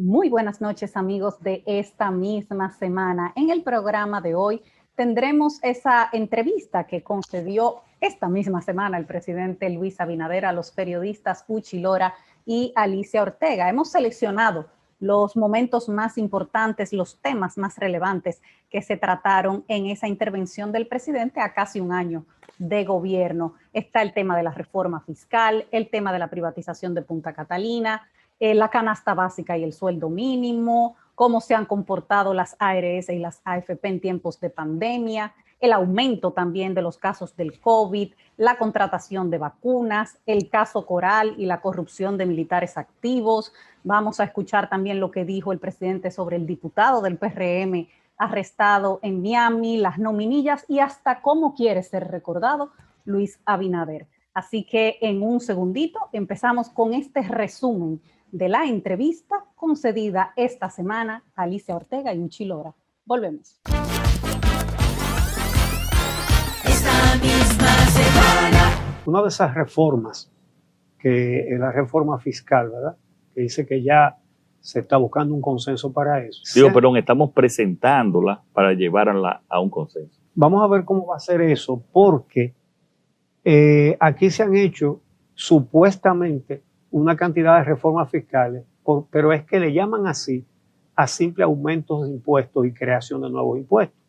Muy buenas noches, amigos de esta misma semana. En el programa de hoy tendremos esa entrevista que concedió esta misma semana el presidente Luis Abinader a los periodistas Uchi Lora y Alicia Ortega. Hemos seleccionado los momentos más importantes, los temas más relevantes que se trataron en esa intervención del presidente a casi un año de gobierno. Está el tema de la reforma fiscal, el tema de la privatización de Punta Catalina, la canasta básica y el sueldo mínimo, cómo se han comportado las ARS y las AFP en tiempos de pandemia, el aumento también de los casos del COVID, la contratación de vacunas, el caso Coral y la corrupción de militares activos. Vamos a escuchar también lo que dijo el presidente sobre el diputado del PRM arrestado en Miami, las nominillas y hasta cómo quiere ser recordado Luis Abinader. Así que en un segundito empezamos con este resumen de la entrevista concedida esta semana a Alicia Ortega y Uchi Lora. Volvemos. Esta misma semana. Una de esas reformas, que es la reforma fiscal, ¿verdad? Que dice que ya se está buscando un consenso para eso. Perdón, estamos presentándola para llevarla a un consenso. Vamos a ver cómo va a ser eso, porque aquí se han hecho supuestamente una cantidad de reformas fiscales, pero es que le llaman así a simple aumentos de impuestos y creación de nuevos impuestos.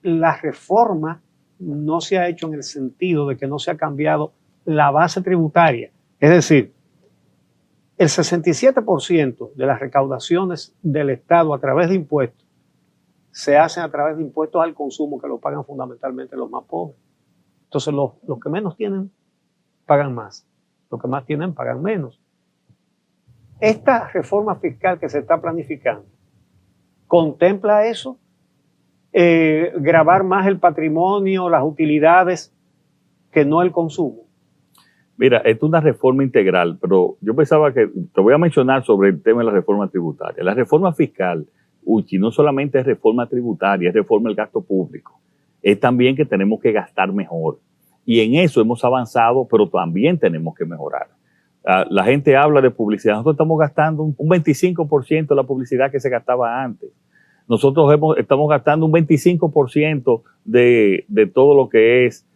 La reforma no se ha hecho en el sentido de que no se ha cambiado la base tributaria. Es decir, el 67% de las recaudaciones del Estado a través de impuestos se hacen a través de impuestos al consumo que lo pagan fundamentalmente los más pobres. Entonces los que menos tienen pagan más. Los que más tienen pagan menos. Esta reforma fiscal que se está planificando contempla eso, gravar más el patrimonio, las utilidades, que no el consumo. Mira, esto es una reforma integral, pero yo pensaba que te voy a mencionar sobre el tema de la reforma tributaria. La reforma fiscal, Uchi, no solamente es reforma tributaria, es reforma del gasto público. Es también que tenemos que gastar mejor. Y en eso hemos avanzado, pero también tenemos que mejorar. La gente habla de publicidad. Nosotros estamos gastando un 25% de la publicidad que se gastaba antes. Nosotros estamos gastando un 25% de todo lo que es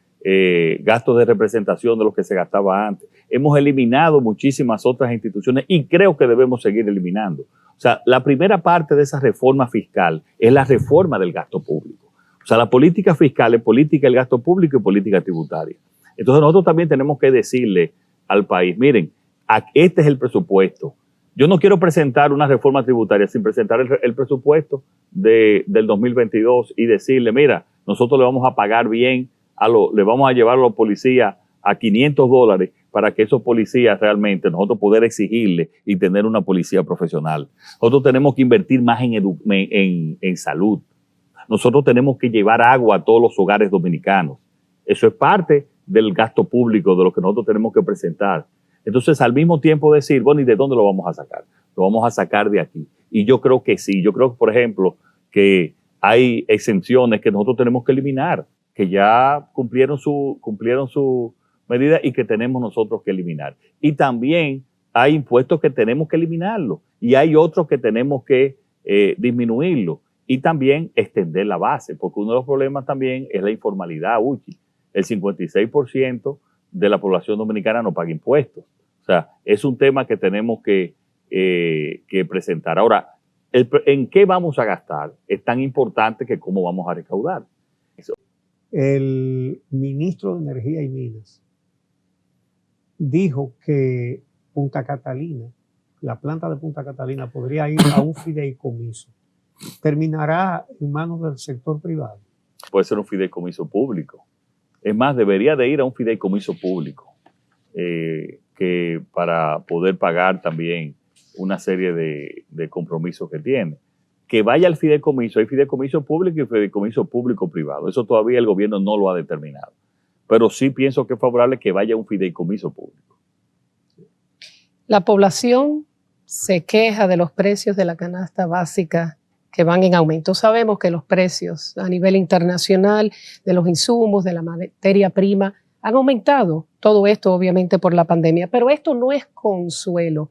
gastos de representación de lo que se gastaba antes. Hemos eliminado muchísimas otras instituciones y creo que debemos seguir eliminando. O sea, la primera parte de esa reforma fiscal es la reforma del gasto público. O sea, la política fiscal es política del gasto público y política tributaria. Entonces nosotros también tenemos que decirle al país, miren, este es el presupuesto. Yo no quiero presentar una reforma tributaria sin presentar el presupuesto del 2022 y decirle, mira, nosotros le vamos a pagar bien, le vamos a llevar a los policías a $500 para que esos policías realmente nosotros poder exigirle y tener una policía profesional. Nosotros tenemos que invertir más en salud. Nosotros tenemos que llevar agua a todos los hogares dominicanos. Eso es parte del gasto público de lo que nosotros tenemos que presentar. Entonces, al mismo tiempo decir, bueno, ¿y de dónde lo vamos a sacar? Lo vamos a sacar de aquí. Y yo creo que sí. Yo creo, por ejemplo, que hay exenciones que nosotros tenemos que eliminar, que ya cumplieron su medida y que tenemos nosotros que eliminar. Y también hay impuestos que tenemos que eliminarlos y hay otros que tenemos que disminuirlos. Y también extender la base, porque uno de los problemas también es la informalidad, Uchi. El 56% de la población dominicana no paga impuestos. O sea, es un tema que tenemos que presentar. Ahora, ¿en qué vamos a gastar? Es tan importante que cómo vamos a recaudar. Eso. El ministro de Energía y Minas dijo que Punta Catalina, la planta de Punta Catalina, podría ir a un fideicomiso. ¿Terminará en manos del sector privado? Puede ser un fideicomiso público. Es más, debería de ir a un fideicomiso público que para poder pagar también una serie de compromisos que tiene. Que vaya al fideicomiso. Hay fideicomiso público y fideicomiso público-privado. Eso todavía el gobierno no lo ha determinado. Pero sí pienso que es favorable que vaya a un fideicomiso público. La población se queja de los precios de la canasta básica que van en aumento. Sabemos que los precios a nivel internacional de los insumos, de la materia prima, han aumentado. Todo esto obviamente por la pandemia, pero esto no es consuelo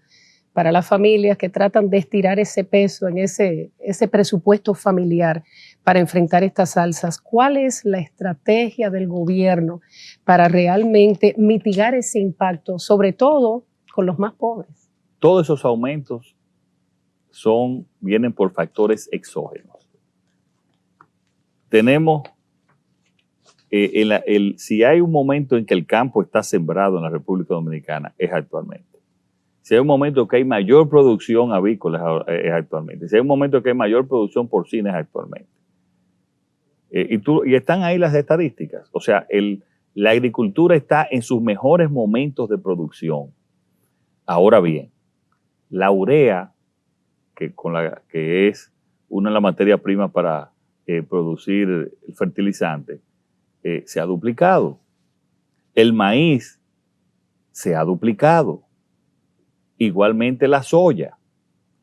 para las familias que tratan de estirar ese peso en ese presupuesto familiar para enfrentar estas alzas. ¿Cuál es la estrategia del gobierno para realmente mitigar ese impacto, sobre todo con los más pobres? Todos esos aumentos vienen por factores exógenos. Tenemos, si hay un momento en que el campo está sembrado en la República Dominicana, es actualmente. Si hay un momento que hay mayor producción avícola, es actualmente. Si hay un momento que hay mayor producción porcina, es actualmente. Y están ahí las estadísticas. O sea, la agricultura está en sus mejores momentos de producción. Ahora bien, la urea, que es una de las materias primas para producir el fertilizante, se ha duplicado. El maíz se ha duplicado. Igualmente la soya.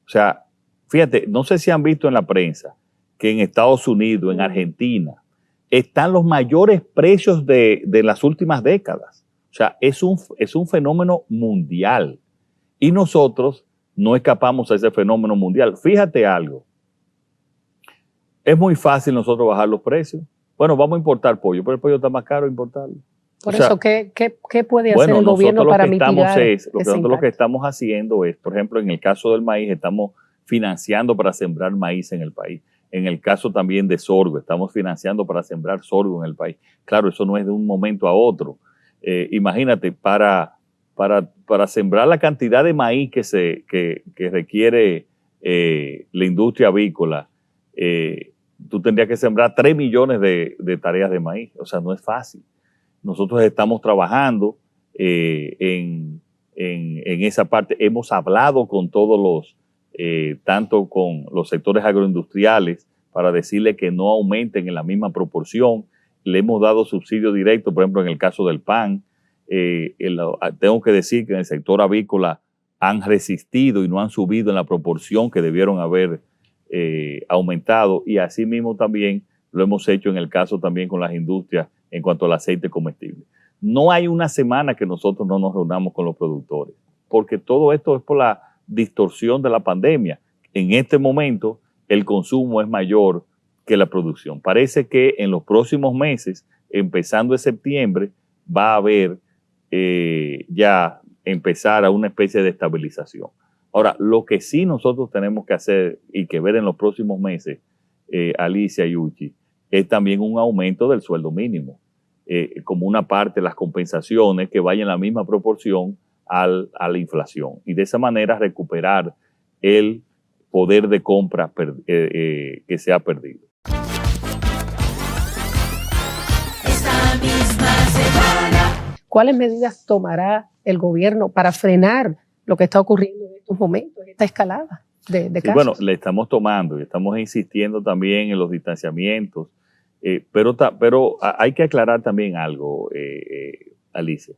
O sea, fíjate, no sé si han visto en la prensa que en Estados Unidos, en Argentina, están los mayores precios de las últimas décadas. O sea, es un fenómeno mundial. Y nosotros no escapamos a ese fenómeno mundial. Fíjate algo. Es muy fácil nosotros bajar los precios. Bueno, vamos a importar pollo, pero el pollo está más caro importarlo. Por eso, ¿qué puede hacer el gobierno para mitigar ese impacto? Lo que estamos haciendo es, por ejemplo, en el caso del maíz, estamos financiando para sembrar maíz en el país. En el caso también de sorgo, estamos financiando para sembrar sorgo en el país. Claro, eso no es de un momento a otro. Imagínate, para sembrar la cantidad de maíz que requiere la industria avícola, tú tendrías que sembrar 3 millones de tareas de maíz. O sea, no es fácil. Nosotros estamos trabajando en esa parte. Hemos hablado con todos tanto con los sectores agroindustriales para decirle que no aumenten en la misma proporción. Le hemos dado subsidio directo, por ejemplo, en el caso del pan. Tengo que decir que en el sector avícola han resistido y no han subido en la proporción que debieron haber aumentado. Y asimismo también lo hemos hecho en el caso también con las industrias en cuanto al aceite comestible. No hay una semana que nosotros no nos reunamos con los productores, porque todo esto es por la distorsión de la pandemia. En este momento el consumo es mayor que la producción. Parece que en los próximos meses, empezando en septiembre, va a haber ya empezar a una especie de estabilización. Ahora, lo que sí nosotros tenemos que hacer y que ver en los próximos meses, Alicia y Uchi, es también un aumento del sueldo mínimo, como una parte de las compensaciones que vayan en la misma proporción a la inflación. Y de esa manera recuperar el poder de compra que se ha perdido. Esta misma semana. ¿Cuáles medidas tomará el gobierno para frenar lo que está ocurriendo en estos momentos, esta escalada de casos? Bueno, le estamos tomando y estamos insistiendo también en los distanciamientos, pero hay que aclarar también algo, Alicia.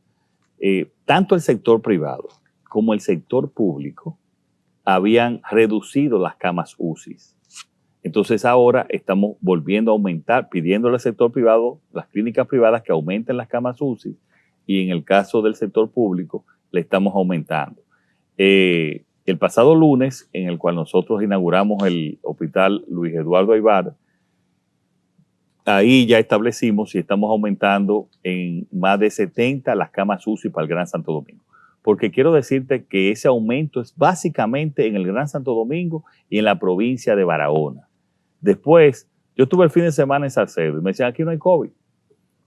Tanto el sector privado como el sector público habían reducido las camas UCI. Entonces ahora estamos volviendo a aumentar, pidiéndole al sector privado, las clínicas privadas, que aumenten las camas UCI, y en el caso del sector público le estamos aumentando. El pasado lunes, en el cual nosotros inauguramos el hospital Luis Eduardo Aybar, ahí ya establecimos y estamos aumentando en más de 70 las camas UCI para el Gran Santo Domingo. Porque quiero decirte que ese aumento es básicamente en el Gran Santo Domingo y en la provincia de Barahona. Después, yo estuve el fin de semana en Salcedo y me decían, aquí no hay COVID.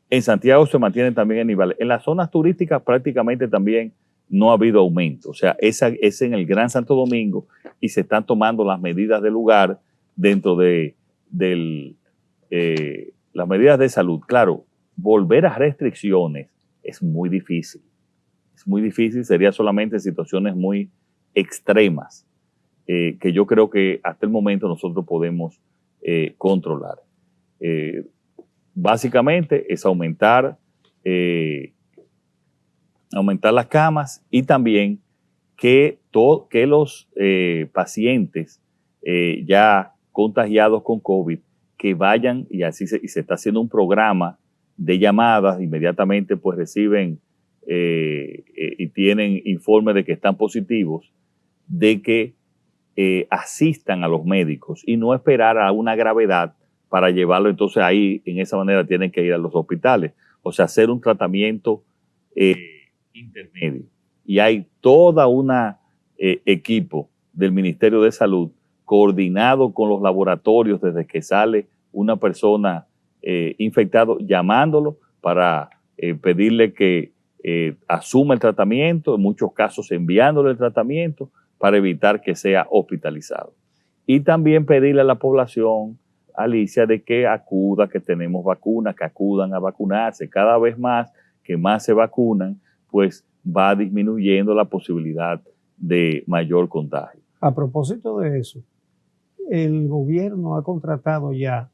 En Santiago se mantiene también el nivel. En las zonas turísticas prácticamente también no ha habido aumento. O sea, es en el Gran Santo Domingo y se están tomando las medidas del lugar dentro de las medidas de salud. Claro, volver a restricciones es muy difícil. Es muy difícil, sería solamente en situaciones muy extremas, que yo creo que hasta el momento nosotros podemos controlar. Básicamente es aumentar las camas y también que los pacientes ya contagiados con COVID que vayan, y así se está haciendo un programa de llamadas, inmediatamente pues reciben y tienen informe de que están positivos, de que asistan a los médicos y no esperar a una gravedad para llevarlo. Entonces ahí, en esa manera, tienen que ir a los hospitales. O sea, hacer un tratamiento intermedio. Y hay toda una equipo del Ministerio de Salud coordinado con los laboratorios desde que sale una persona infectada, llamándolo para pedirle que asuma el tratamiento, en muchos casos enviándole el tratamiento para evitar que sea hospitalizado. Y también pedirle a la población, Alicia, de que acuda, que tenemos vacunas, que acudan a vacunarse. Cada vez más que más se vacunan, pues va disminuyendo la posibilidad de mayor contagio. A propósito de eso, el gobierno ha contratado ya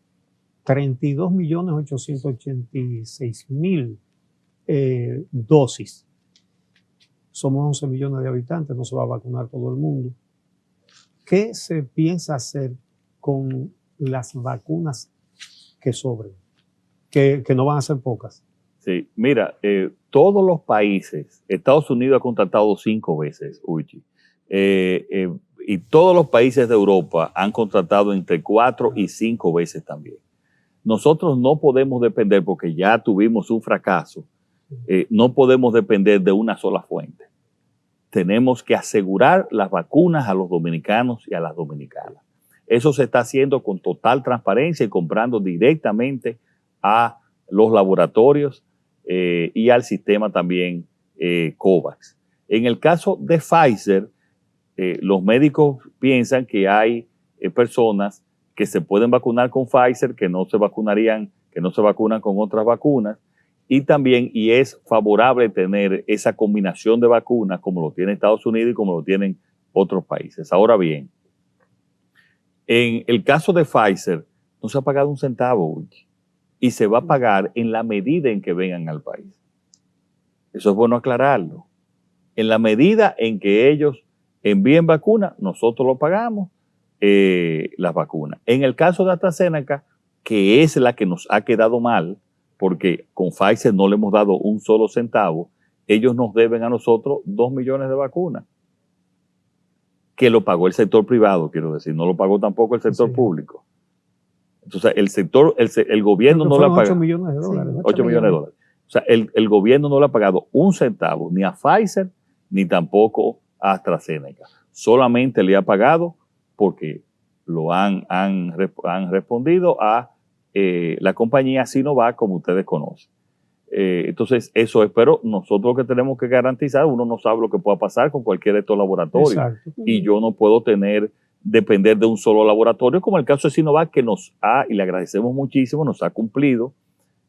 32.886.000 dosis. Somos 11 millones de habitantes, no se va a vacunar todo el mundo. ¿Qué se piensa hacer con las vacunas que sobren? Que no van a ser pocas. Sí, mira, todos los países, Estados Unidos ha contratado 5 veces, Uchi, y todos los países de Europa han contratado entre 4 y 5 veces también. Nosotros no podemos depender, porque ya tuvimos un fracaso, no podemos depender de una sola fuente. Tenemos que asegurar las vacunas a los dominicanos y a las dominicanas. Eso se está haciendo con total transparencia y comprando directamente a los laboratorios y al sistema también COVAX. En el caso de Pfizer, los médicos piensan que hay personas que se pueden vacunar con Pfizer, que no se vacunarían, que no se vacunan con otras vacunas, y también, y es favorable tener esa combinación de vacunas como lo tiene Estados Unidos y como lo tienen otros países. Ahora bien, en el caso de Pfizer, no se ha pagado un centavo, y se va a pagar en la medida en que vengan al país. Eso es bueno aclararlo. En la medida en que ellos envíen vacunas, nosotros lo pagamos, las vacunas. En el caso de AstraZeneca, que es la que nos ha quedado mal, porque con Pfizer no le hemos dado un solo centavo, ellos nos deben a nosotros 2 millones de vacunas, que lo pagó el sector privado, quiero decir, no lo pagó tampoco el sector público. Entonces, el gobierno no le ha pagado 8 millones de dólares. Sí, 8 millones de dólares. O sea, el gobierno no le ha pagado un centavo ni a Pfizer ni tampoco a AstraZeneca. Solamente le ha pagado porque lo han respondido a la compañía Sinovac, como ustedes conocen. Entonces, eso es, pero nosotros lo que tenemos que garantizar, uno no sabe lo que pueda pasar con cualquiera de estos laboratorios. Exacto. Y yo no puedo depender de un solo laboratorio, como el caso de Sinovac, que nos ha, y le agradecemos muchísimo, nos ha cumplido,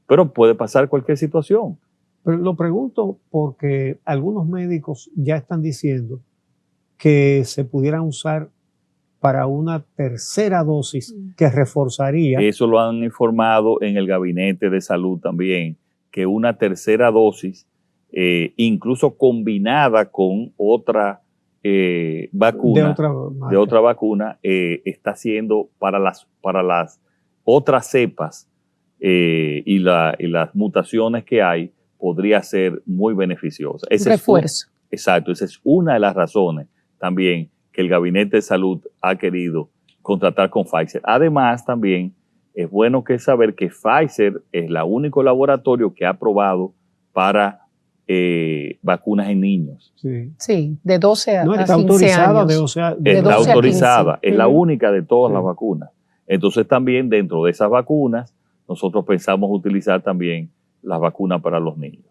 pero puede pasar cualquier situación. Pero lo pregunto porque algunos médicos ya están diciendo que se pudieran usar para una tercera dosis que reforzaría. Eso lo han informado en el Gabinete de Salud también, que una tercera dosis, incluso combinada con otra vacuna, de otra vacuna, está haciendo para las otras cepas y las mutaciones que hay, podría ser muy beneficiosa. Refuerzo. Exacto, esa es una de las razones también que el Gabinete de Salud ha querido contratar con Pfizer. Además, también es bueno saber que Pfizer es el único laboratorio que ha aprobado para vacunas en niños. Sí, de 12 a 15 está autorizada años. Está autorizada, es la única de todas las vacunas. Entonces también dentro de esas vacunas, nosotros pensamos utilizar también las vacunas para los niños.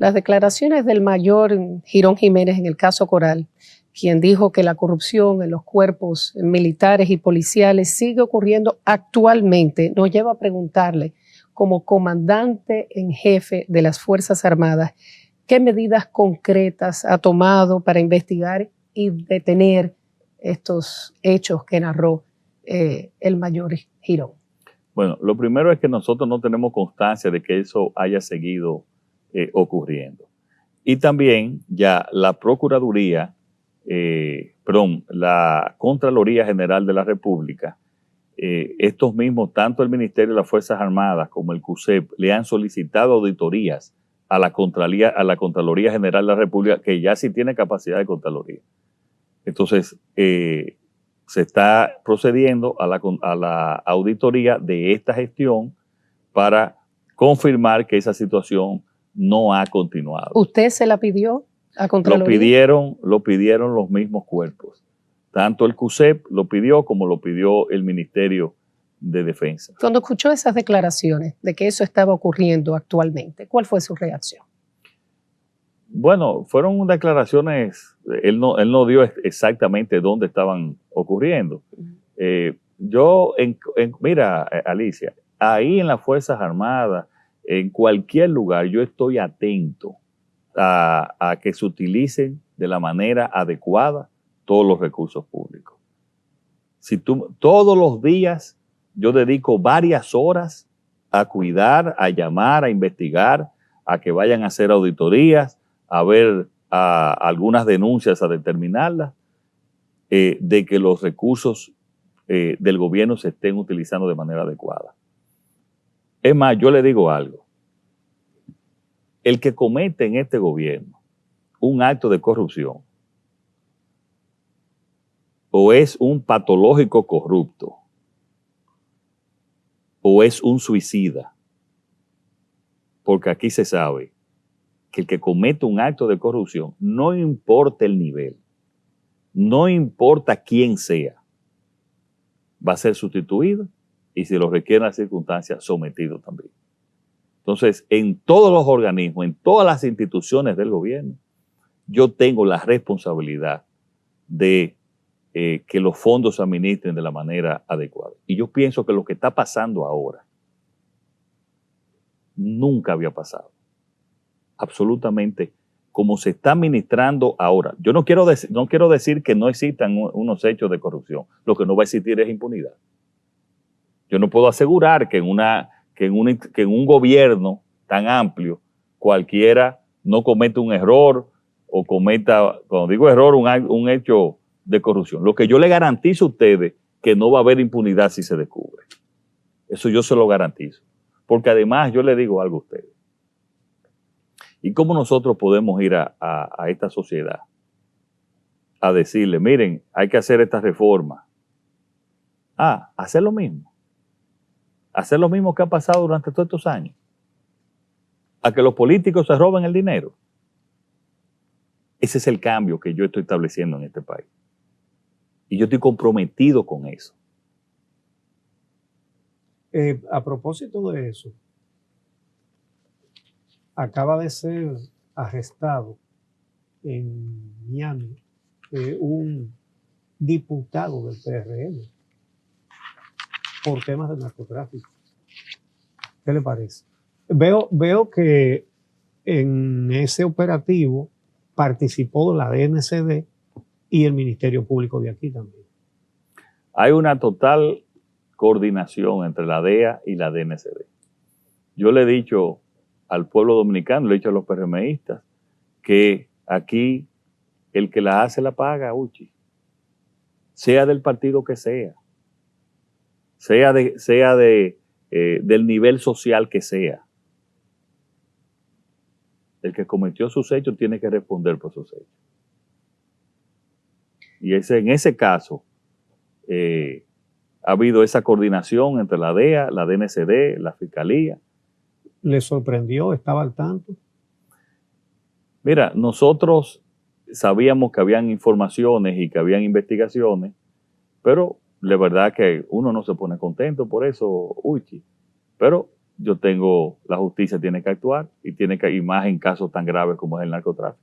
Las declaraciones del mayor Girón Jiménez en el caso Coral, quien dijo que la corrupción en los cuerpos militares y policiales sigue ocurriendo actualmente, nos lleva a preguntarle, como comandante en jefe de las Fuerzas Armadas, ¿qué medidas concretas ha tomado para investigar y detener estos hechos que narró el mayor Girón? Bueno, lo primero es que nosotros no tenemos constancia de que eso haya seguido ocurriendo. Y también ya la Procuraduría, la Contraloría General de la República, estos mismos, tanto el Ministerio de las Fuerzas Armadas como el CUSEP, le han solicitado auditorías a la Contraloría General de la República, que ya sí tiene capacidad de Contraloría. Entonces, se está procediendo a la auditoría de esta gestión para confirmar que esa situación no ha continuado. ¿Usted se la pidió a Contraloría? Lo pidieron los mismos cuerpos. Tanto el CUSEP lo pidió como lo pidió el Ministerio de Defensa. Cuando escuchó esas declaraciones de que eso estaba ocurriendo actualmente, ¿cuál fue su reacción? Bueno, fueron declaraciones, él no dio exactamente dónde estaban ocurriendo. Mira, Alicia, ahí en las Fuerzas Armadas, en cualquier lugar, yo estoy atento a que se utilicen de la manera adecuada todos los recursos públicos. Todos los días yo dedico varias horas a cuidar, a llamar, a investigar, a que vayan a hacer auditorías, a ver algunas denuncias, a determinarlas, de que los recursos del gobierno se estén utilizando de manera adecuada. Es más, yo le digo algo. El que comete en este gobierno un acto de corrupción o es un patológico corrupto o es un suicida, porque aquí se sabe que el que comete un acto de corrupción, no importa el nivel, no importa quién sea, va a ser sustituido y si lo requieren las circunstancias, sometido también. Entonces, en todos los organismos, en todas las instituciones del gobierno, yo tengo la responsabilidad de que los fondos se administren de la manera adecuada. Y yo pienso que lo que está pasando ahora nunca había pasado. Absolutamente como se está administrando ahora. Yo no quiero decir que no existan unos hechos de corrupción. Lo que no va a existir es impunidad. Yo no puedo asegurar que en un gobierno tan amplio cualquiera no cometa un error o cometa, cuando digo error, un hecho de corrupción. Lo que yo le garantizo a ustedes que no va a haber impunidad si se descubre. Eso yo se lo garantizo. Porque además yo le digo algo a ustedes. ¿Y cómo nosotros podemos ir a esta sociedad a decirle, miren, hay que hacer esta reforma? Hacer lo mismo. Hacer lo mismo que ha pasado durante todos estos años. A que los políticos se roben el dinero. Ese es el cambio que yo estoy estableciendo en este país. Y yo estoy comprometido con eso. A propósito de eso, acaba de ser arrestado en Miami un diputado del PRM por temas de narcotráfico. ¿Qué le parece? Veo que en ese operativo participó la DNCD y el Ministerio Público de aquí también. Hay una total coordinación entre la DEA y la DNCD. Yo le he dicho al pueblo dominicano, le he dicho a los PRMistas, que aquí el que la hace la paga, Uchi. Sea del partido que sea del nivel social que sea. El que cometió sus hechos tiene que responder por sus hechos. Y en ese caso ha habido esa coordinación entre la DEA, la DNCD, la Fiscalía. ¿Le sorprendió? ¿Estaba al tanto? Mira, nosotros sabíamos que habían informaciones y que habían investigaciones, pero la verdad que uno no se pone contento por eso, Uchi. Pero la justicia tiene que actuar y más en casos tan graves como es el narcotráfico.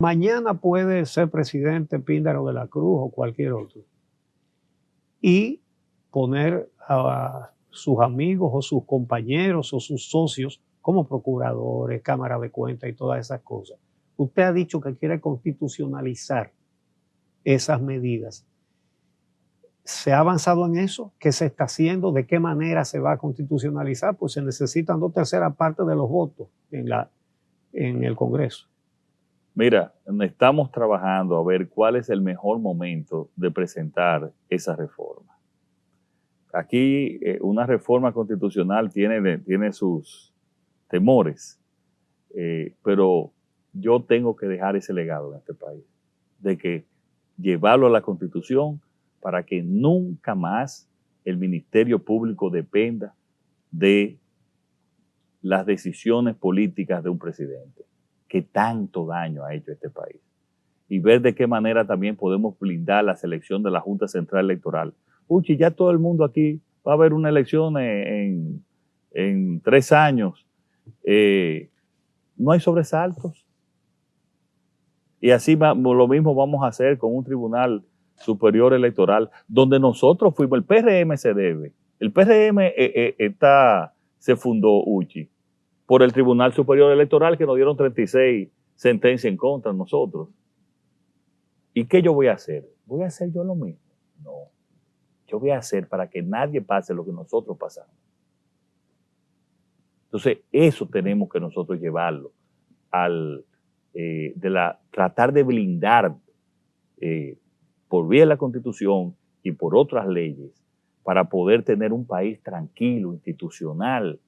Mañana puede ser presidente Píndaro de la Cruz o cualquier otro y poner a sus amigos o sus compañeros o sus socios como procuradores, cámara de cuentas y todas esas cosas. Usted ha dicho que quiere constitucionalizar esas medidas. ¿Se ha avanzado en eso? ¿Qué se está haciendo? ¿De qué manera se va a constitucionalizar? Pues se necesitan 2/3 partes de los votos en el Congreso. Mira, estamos trabajando a ver cuál es el mejor momento de presentar esa reforma. Aquí una reforma constitucional tiene sus temores pero yo tengo que dejar ese legado en este país, de que llevarlo a la Constitución para que nunca más el Ministerio Público dependa de las decisiones políticas de un presidente que tanto daño ha hecho a este país. Y ver de qué manera también podemos blindar la selección de la Junta Central Electoral. Uchi, ya todo el mundo aquí va a haber una elección en 3 años. No hay sobresaltos. Y así lo mismo vamos a hacer con un Tribunal Superior Electoral, donde nosotros fuimos, el PRM se debe. El PRM se fundó, Uchi, por el Tribunal Superior Electoral, que nos dieron 36 sentencias en contra de nosotros. ¿Y qué yo voy a hacer? ¿Voy a hacer yo lo mismo? No. Yo voy a hacer para que nadie pase lo que nosotros pasamos. Entonces, eso tenemos que nosotros llevarlo tratar de blindar por vía de la Constitución y por otras leyes para poder tener un país tranquilo, institucional.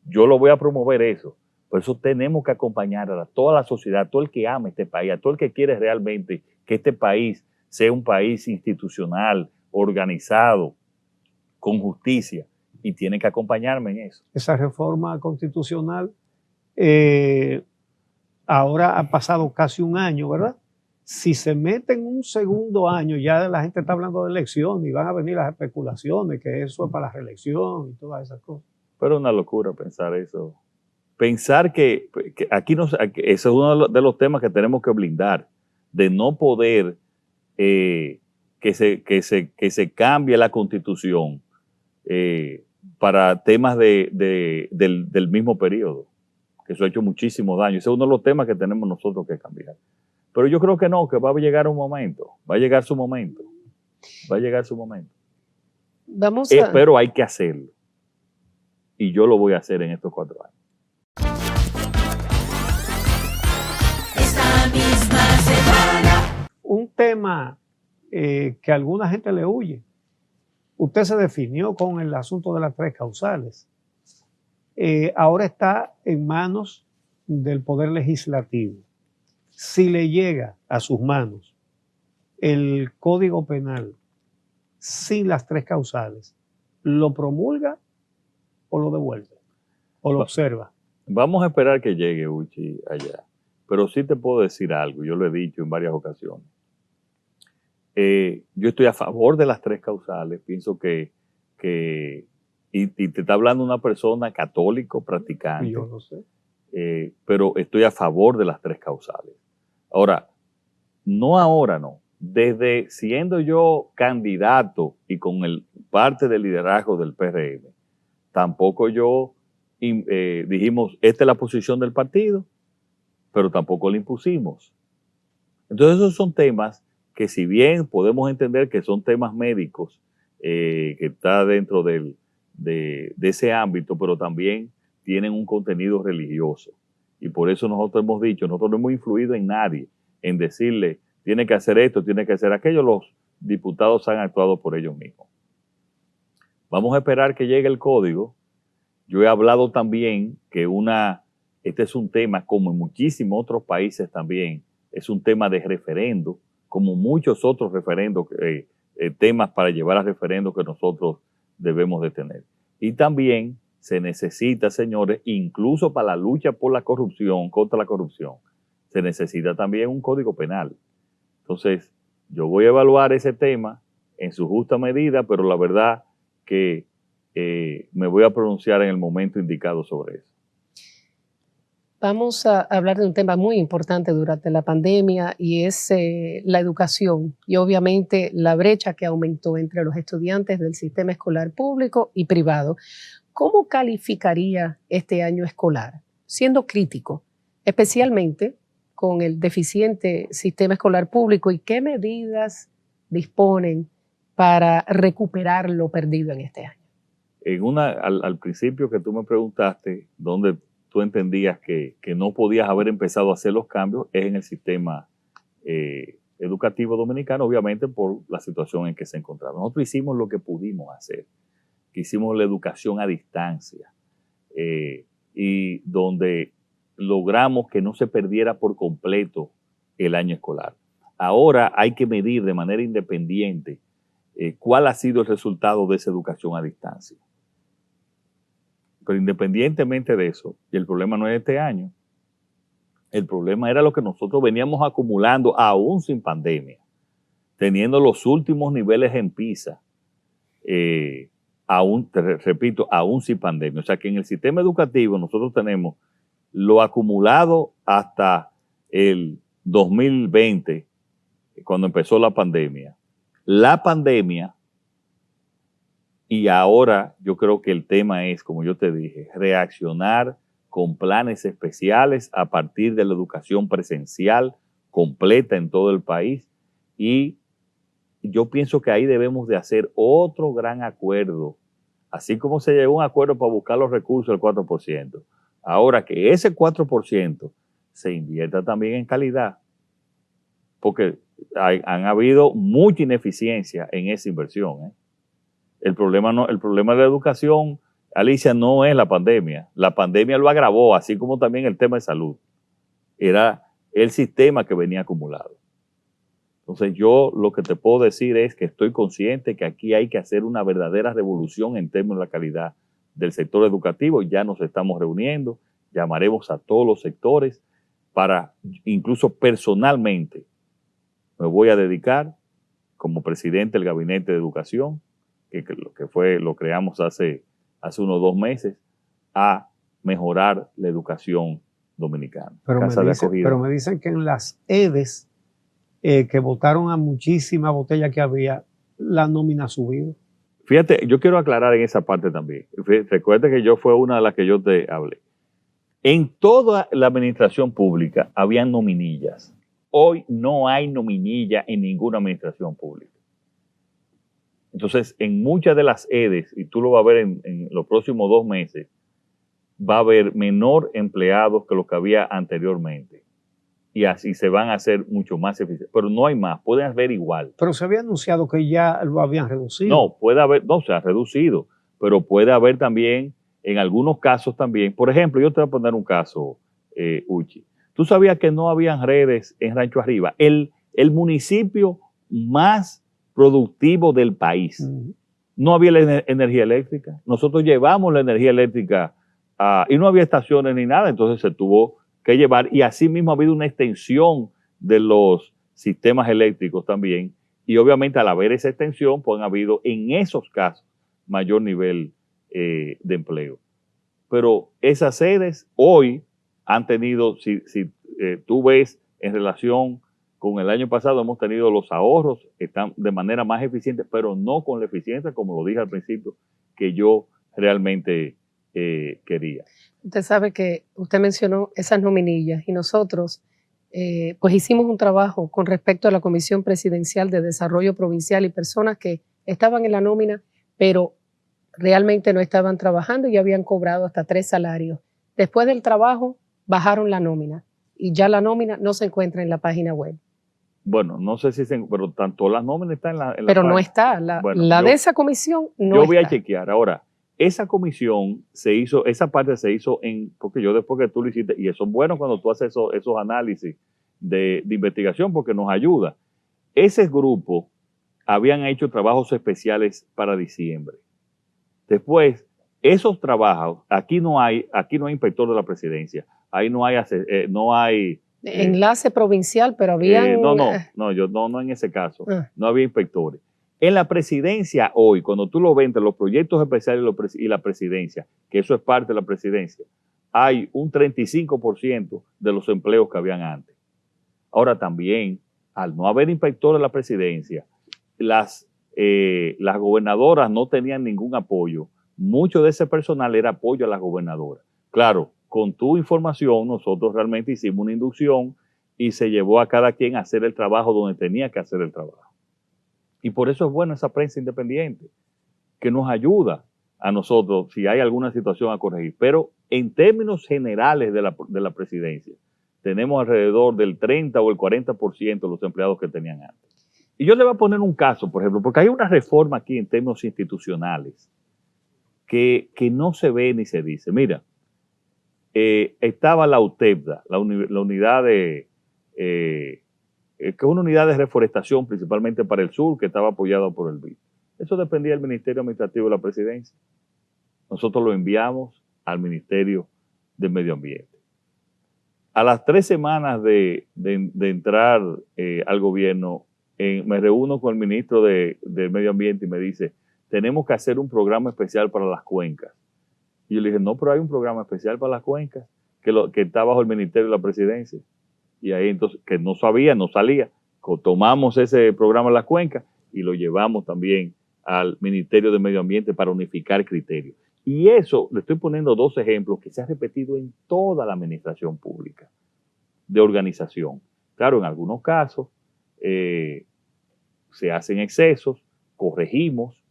Yo lo voy a promover eso. Por eso tenemos que acompañar a toda la sociedad, a todo el que ama este país, a todo el que quiere realmente que este país sea un país institucional, organizado, con justicia, y tiene que acompañarme en eso. Esa reforma constitucional, ahora ha pasado casi un año, ¿verdad? Si se mete en un segundo año, ya la gente está hablando de elección y van a venir las especulaciones, que eso es para la reelección y todas esas cosas. Pero es una locura pensar eso. Pensar que eso es uno de los temas que tenemos que blindar, de no poder que se cambie la Constitución para temas del mismo periodo, que eso ha hecho muchísimo daño. Ese es uno de los temas que tenemos nosotros que cambiar. Pero yo creo que no, que va a llegar un momento, va a llegar su momento, va a llegar su momento. Pero hay que hacerlo. Y yo lo voy a hacer en estos 4 años. Esta misma semana. Un tema que a alguna gente le huye. Usted se definió con el asunto de las 3 causales. Ahora está en manos del Poder Legislativo. Si le llega a sus manos el Código Penal sin las 3 causales, ¿lo promulga o lo devuelve? ¿O lo observa? Vamos a esperar que llegue, Uchi, allá. Pero sí te puedo decir algo, yo lo he dicho en varias ocasiones. Yo estoy a favor de las 3 causales. Pienso que y te está hablando una persona católico, practicante. Yo no sé. Pero estoy a favor de las 3 causales. Ahora, no. Desde siendo yo candidato y con parte del liderazgo del PRM, tampoco yo dijimos, esta es la posición del partido, pero tampoco la impusimos. Entonces esos son temas que, si bien podemos entender que son temas médicos, que está dentro de ese ámbito, pero también tienen un contenido religioso. Y por eso nosotros hemos dicho, nosotros no hemos influido en nadie en decirle, tiene que hacer esto, tiene que hacer aquello. Los diputados han actuado por ellos mismos. Vamos a esperar que llegue el código. Yo he hablado también que este es un tema, como en muchísimos otros países también, es un tema de referendo, como muchos otros referendos, temas para llevar a referendo que nosotros debemos de tener. Y también se necesita, señores, incluso para la lucha por la corrupción, contra la corrupción, se necesita también un código penal. Entonces, yo voy a evaluar ese tema en su justa medida, pero la verdad que me voy a pronunciar en el momento indicado sobre eso. Vamos a hablar de un tema muy importante durante la pandemia y es la educación y obviamente la brecha que aumentó entre los estudiantes del sistema escolar público y privado. ¿Cómo calificaría este año escolar? Siendo crítico, especialmente con el deficiente sistema escolar público, y qué medidas disponen para recuperar lo perdido en este año. Al principio que tú me preguntaste, ¿dónde tú entendías que no podías haber empezado a hacer los cambios? Es en el sistema educativo dominicano, obviamente por la situación en que se encontraba. Nosotros hicimos lo que pudimos hacer, que hicimos la educación a distancia, y donde logramos que no se perdiera por completo el año escolar. Ahora hay que medir de manera independiente cuál ha sido el resultado de esa educación a distancia. Pero independientemente de eso, y el problema no es este año, el problema era lo que nosotros veníamos acumulando aún sin pandemia, teniendo los últimos niveles en PISA, aún, repito, aún sin pandemia. O sea que en el sistema educativo nosotros tenemos lo acumulado hasta el 2020, cuando empezó la pandemia, y ahora yo creo que el tema es, como yo te dije, reaccionar con planes especiales a partir de la educación presencial completa en todo el país, y yo pienso que ahí debemos de hacer otro gran acuerdo, así como se llegó a un acuerdo para buscar los recursos del 4%. Ahora que ese 4% se invierta también en calidad, porque han habido mucha ineficiencia en esa inversión. El problema de la educación, Alicia, no es la pandemia. La pandemia lo agravó, así como también el tema de salud. Era el sistema que venía acumulado. Entonces yo lo que te puedo decir es que estoy consciente que aquí hay que hacer una verdadera revolución en términos de la calidad del sector educativo. Ya nos estamos reuniendo, llamaremos a todos los sectores para, incluso personalmente, me voy a dedicar como presidente del Gabinete de Educación, que lo creamos hace unos 2 meses, a mejorar la educación dominicana. Pero me dicen que en las EDES que votaron a muchísimas botellas que había, la nómina ha subido. Fíjate, yo quiero aclarar en esa parte también. Recuerda que yo fue una de las que yo te hablé. En toda la administración pública habían nominillas. Hoy no hay nominilla en ninguna administración pública. Entonces, en muchas de las EDES, y tú lo vas a ver en los próximos 2 meses, va a haber menor empleados que los que había anteriormente. Y así se van a hacer mucho más eficientes. Pero no hay más, pueden haber igual. Pero se había anunciado que ya lo habían reducido. No, se ha reducido, pero puede haber también, en algunos casos también. Por ejemplo, yo te voy a poner un caso, Uchi. ¿Tú sabías que no habían redes en Rancho Arriba? El municipio más productivo del país. No había energía eléctrica. Nosotros llevamos la energía eléctrica y no había estaciones ni nada, entonces se tuvo que llevar, y así mismo ha habido una extensión de los sistemas eléctricos también, y obviamente al haber esa extensión, pues han habido en esos casos mayor nivel de empleo. Pero esas sedes hoy han tenido, si tú ves en relación con el año pasado, hemos tenido los ahorros, están de manera más eficiente, pero no con la eficiencia, como lo dije al principio, que yo realmente quería. Usted sabe que usted mencionó esas nominillas y nosotros pues hicimos un trabajo con respecto a la Comisión Presidencial de Desarrollo Provincial y personas que estaban en la nómina, pero realmente no estaban trabajando y habían cobrado hasta 3 salarios. Después del trabajo bajaron la nómina y ya la nómina no se encuentra en la página web. Bueno, no sé si pero tanto las nóminas están en la pero página. No está, de esa comisión no yo está. Voy a chequear. Ahora, esa comisión se hizo, esa parte se hizo porque yo después que tú lo hiciste, y eso es bueno cuando tú haces esos análisis de investigación porque nos ayuda. Ese grupo habían hecho trabajos especiales para diciembre. Después, esos trabajos, aquí no hay inspector de la presidencia, ahí no hay enlace provincial, pero había no en ese caso, no había inspectores. En la presidencia hoy, cuando tú lo ves entre los proyectos especiales y la presidencia, que eso es parte de la presidencia, hay un 35% de los empleos que habían antes. Ahora también, al no haber inspectores en la presidencia, las gobernadoras no tenían ningún apoyo. Mucho de ese personal era apoyo a las gobernadoras. Claro, con tu información, nosotros realmente hicimos una inducción y se llevó a cada quien a hacer el trabajo donde tenía que hacer el trabajo. Y por eso es bueno esa prensa independiente, que nos ayuda a nosotros si hay alguna situación a corregir. Pero en términos generales de la presidencia, tenemos alrededor del 30 o el 40% de los empleados que tenían antes. Y yo le voy a poner un caso, por ejemplo, porque hay una reforma aquí en términos institucionales que no se ve ni se dice. Mira, estaba la UTEPDA, la unidad que es una unidad de reforestación principalmente para el sur, que estaba apoyada por el BID. Eso dependía del Ministerio Administrativo de la Presidencia. Nosotros lo enviamos al Ministerio de Medio Ambiente. A las 3 semanas de entrar al gobierno, me reúno con el ministro de Medio Ambiente y me dice, tenemos que hacer un programa especial para las cuencas. Y yo le dije, no, pero hay un programa especial para las cuencas que está bajo el Ministerio de la Presidencia. Y ahí entonces, que no sabía, no salía, tomamos ese programa de las cuencas y lo llevamos también al Ministerio de Medio Ambiente para unificar criterios. Y eso, le estoy poniendo 2 ejemplos que se han repetido en toda la administración pública de organización. Claro, en algunos casos se hacen excesos, corregimos,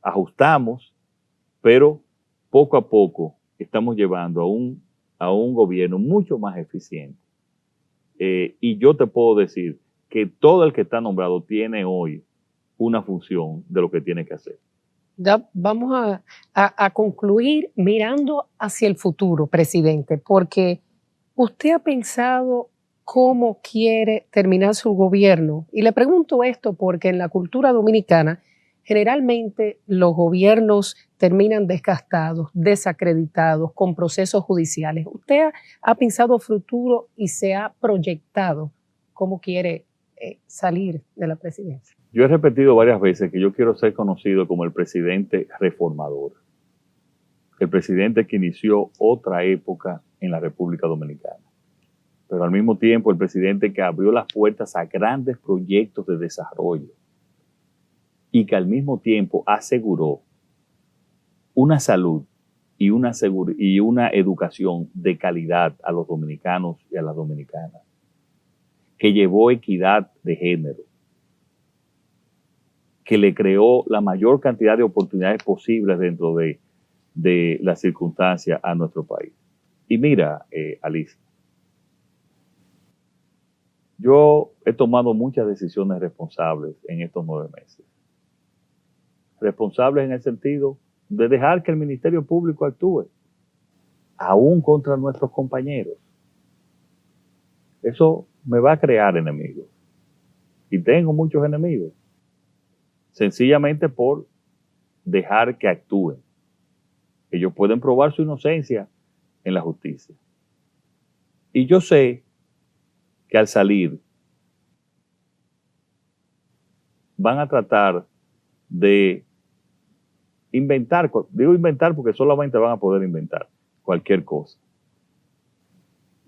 ajustamos, pero poco a poco estamos llevando a un gobierno mucho más eficiente. Y yo te puedo decir que todo el que está nombrado tiene hoy una función de lo que tiene que hacer. Ya vamos a concluir mirando hacia el futuro, presidente, porque usted ha pensado cómo quiere terminar su gobierno. Y le pregunto esto porque en la cultura dominicana generalmente los gobiernos terminan desgastados, desacreditados, con procesos judiciales. ¿Usted ha pensado futuro y se ha proyectado cómo quiere salir de la presidencia? Yo he repetido varias veces que yo quiero ser conocido como el presidente reformador. El presidente que inició otra época en la República Dominicana. Pero al mismo tiempo el presidente que abrió las puertas a grandes proyectos de desarrollo. Y que al mismo tiempo aseguró una salud y una educación de calidad a los dominicanos y a las dominicanas. Que llevó equidad de género. Que le creó la mayor cantidad de oportunidades posibles dentro de las circunstancias a nuestro país. Y mira, Alicia, yo he tomado muchas decisiones responsables en estos 9 meses. Responsables en el sentido de dejar que el Ministerio Público actúe, aún contra nuestros compañeros. Eso me va a crear enemigos. Y tengo muchos enemigos. Sencillamente por dejar que actúen. Ellos pueden probar su inocencia en la justicia. Y yo sé que al salir van a tratar de inventar, digo inventar porque solamente van a poder inventar cualquier cosa.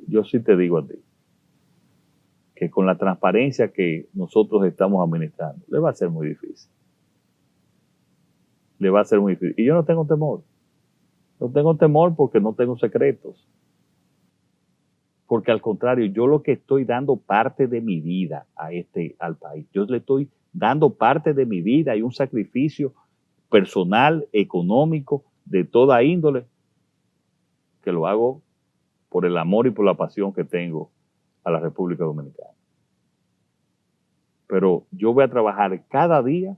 Yo sí te digo a ti que con la transparencia que nosotros estamos administrando, le va a ser muy difícil. Le va a ser muy difícil. Y yo no tengo temor. No tengo temor porque no tengo secretos. Porque al contrario, yo lo que estoy dando parte de mi vida al país. Yo le estoy dando parte de mi vida y un sacrificio personal, económico, de toda índole, que lo hago por el amor y por la pasión que tengo a la República Dominicana. Pero yo voy a trabajar cada día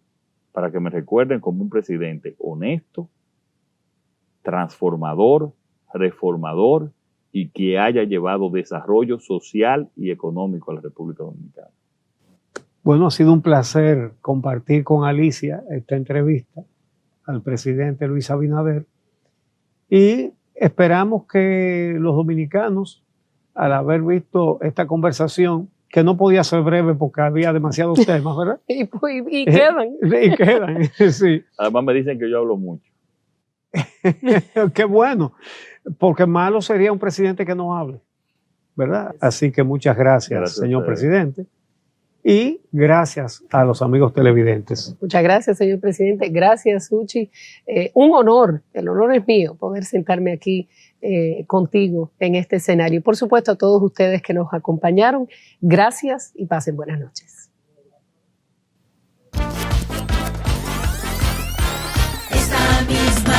para que me recuerden como un presidente honesto, transformador, reformador y que haya llevado desarrollo social y económico a la República Dominicana. Bueno, ha sido un placer compartir con Alicia esta entrevista al presidente Luis Abinader y esperamos que los dominicanos, al haber visto esta conversación, que no podía ser breve porque había demasiados temas, ¿verdad? Y quedan. Y quedan, sí. Además me dicen que yo hablo mucho. Qué bueno, porque malo sería un presidente que no hable, ¿verdad? Así que muchas gracias señor presidente. Y gracias a los amigos televidentes. Muchas gracias, señor presidente. Gracias, Suchi. Un honor, el honor es mío, poder sentarme aquí contigo en este escenario. Y por supuesto a todos ustedes que nos acompañaron. Gracias y pasen buenas noches. Esta misma